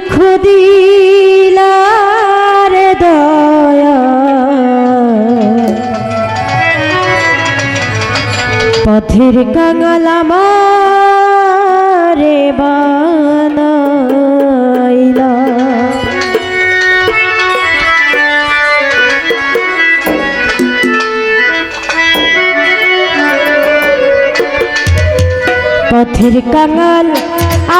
দুঃখ দিলার দয়া পথের কাঙাল আমারে বানাইলা পথের কাঙাল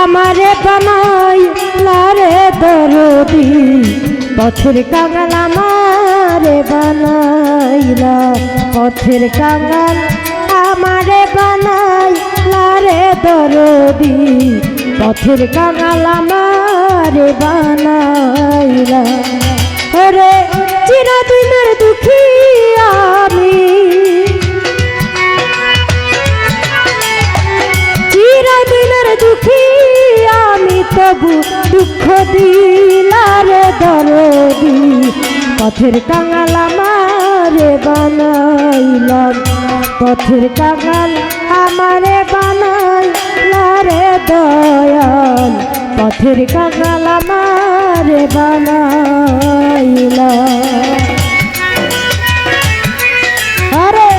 আমারে বানাইলা রে দরদি পথের কাঙাল আমারে বানাইলা পথের কাঙাল আমারে বানাইলা রে দরদি পথের কাঙাল আমারে বানাইলা ওরে চিরদিনের দুঃখী আমি চিরদিনের দুঃখী আমি তবু দুঃখ দিলার দরদি পথের কাঙাল আমারে বানাইলাম পথের কাঙাল আমারে বানাইলা রে দয়াল পথের কাঙাল আমারে বানাইলা আরে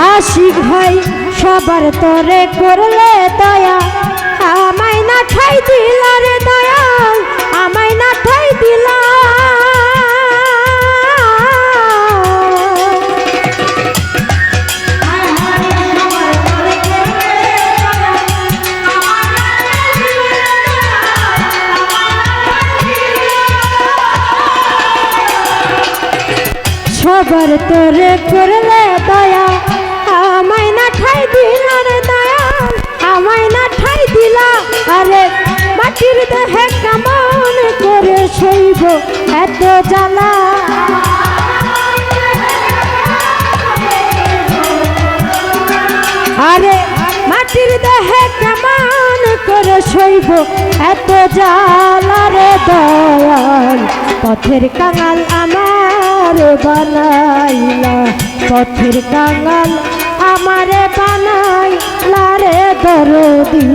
আশিক ভাই সবার তরে করলে দয়া আমায় না ঠাই দিলা রে দয়াল আমায় না ঠাই দিলা সবার তরে করলে দয়া আমায় না ঠাই দিলা রে দয়াল আমায় না ঠাই দিলা আরে মাটির দেহে কেমন করে সইব এত জ্বালা আরে মাটির দেহে কেমন করে সইব এত জ্বালা রে দয়াল পথের কাঙাল আমারে বানাইলা পথের কাঙাল আমারে বানাইলা রে দরদি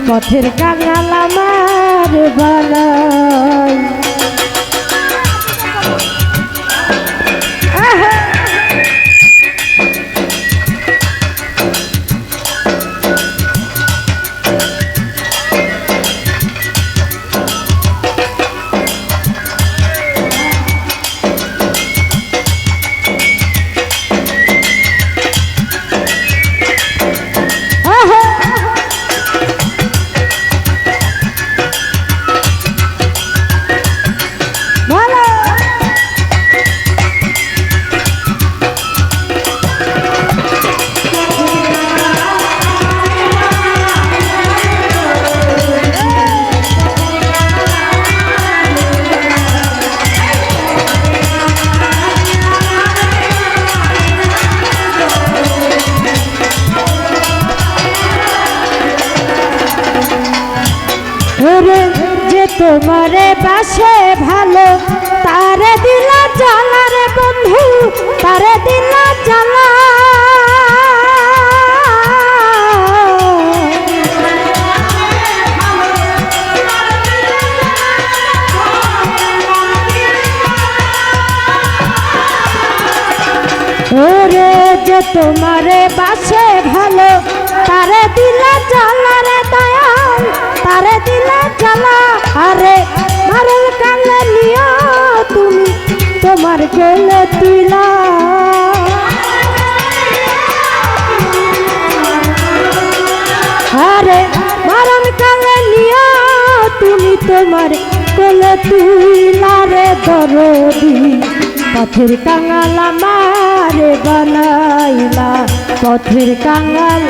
পথের কাঙাল আমারে বানাই ওরে যে তোমারে বাসে ভালো তারে দিলা জ্বালা রে বন্ধু তারে দিলা জ্বালা ওরে যে তোমারে বাসে ভালো তারে দিলা জ্বালা রে দয়াল তারে দিলা জ্বালা আরে মারল কালে নিয়া তুমি তোমার কোলে তুইলা আরে মারল কালে নিয়া তুমি তোমার কোলে তুইলা রে দরদি পথের কাঙাল আমারে বানাইলা পথের কাঙাল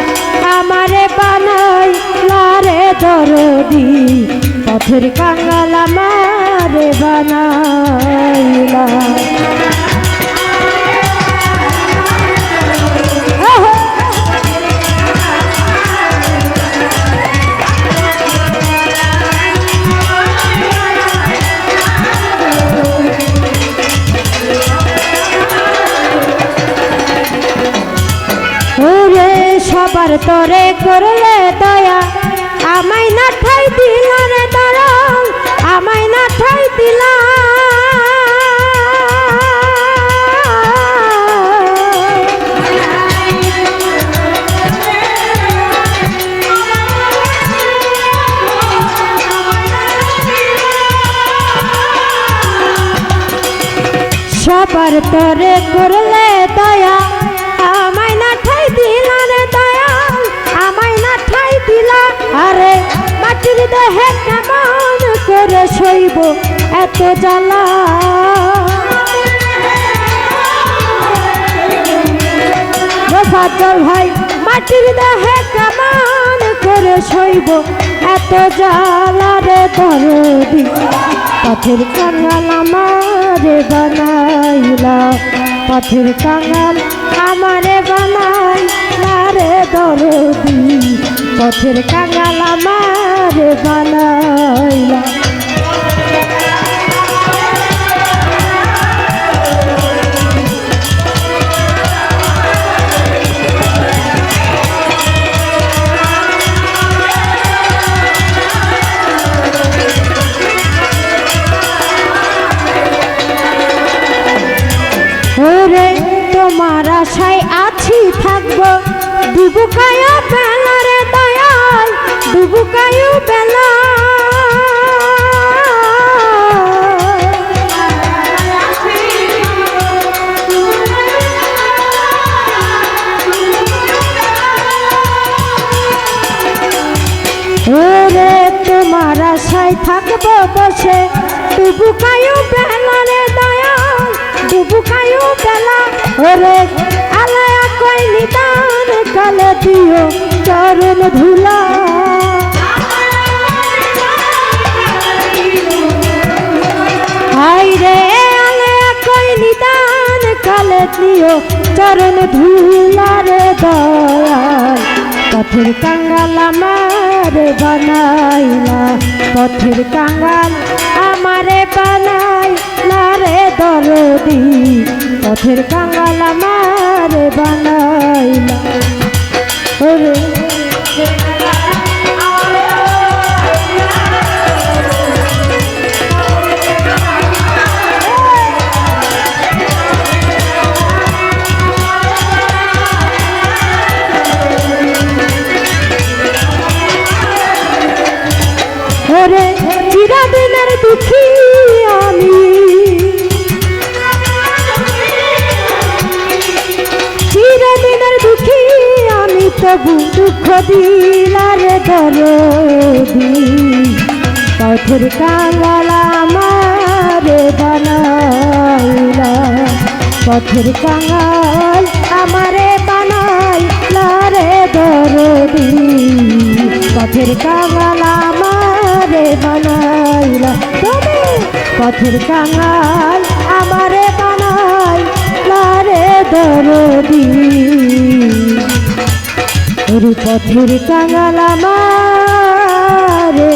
আমারে বানাইলা রে দরদি পথের কাঙাল আমারে বানাইলা সবার তরে করলে দয়া আমায় না ঠাই দিলা রে দয়াল আমায় না ঠাই দিলা সবার তরে করলে দয়া আমায় না ঠাই দিলা রে দয়াল আমায় না ঠাই দিলা আরে মাটির দেহে কেমন করে সইব এত জ্বালা ফাজল ভাই মাটির দেহে কেমন করে সইব এত জ্বালা রে দরদি পথের কাঙাল আমারে বানাইলা পথের কাঙাল আমারে বানাইলা রে দরদি পথের কাঙাল আমারে বানাইলা ওরে তোমার আশায় আছি থাকবো ডুবুকায় বেলা রে দয়াল ডুবুকায় বেলা ওরে তোমার আশায় থাকবো বসে ডুবুকায় বেলা রে দয়াল ডুবুকায় বেলা ওরে আলায়া কই নিদান কালে দিও চরণ ধুলা হাই রে আলায়া কই নিদান কালে দিও চরণ ধুলা রে দয়াল পথের কাঙ্গাল আমারে বানাইলা পথের কাঙ্গাল আমারে বানাইলা রে দরদি পথের কাঙ্গাল আমারে বানাইলা ওরে ওরে চিরদিনের দুঃখী আমি চিরদিনের দুঃখী আমি তবু দুঃখ দিলার দরদি পথের কাঙ্গাল আমারে বানাইলা পথের কাঙ্গাল আমারে বানাইলা রে দরদি পথের কাঙ্গাল আমারে বানাইলা তুমি পথের কাঙ্গাল আমারে বানাইলা রে দরদি ওরে পথের কাঙ্গাল আমারে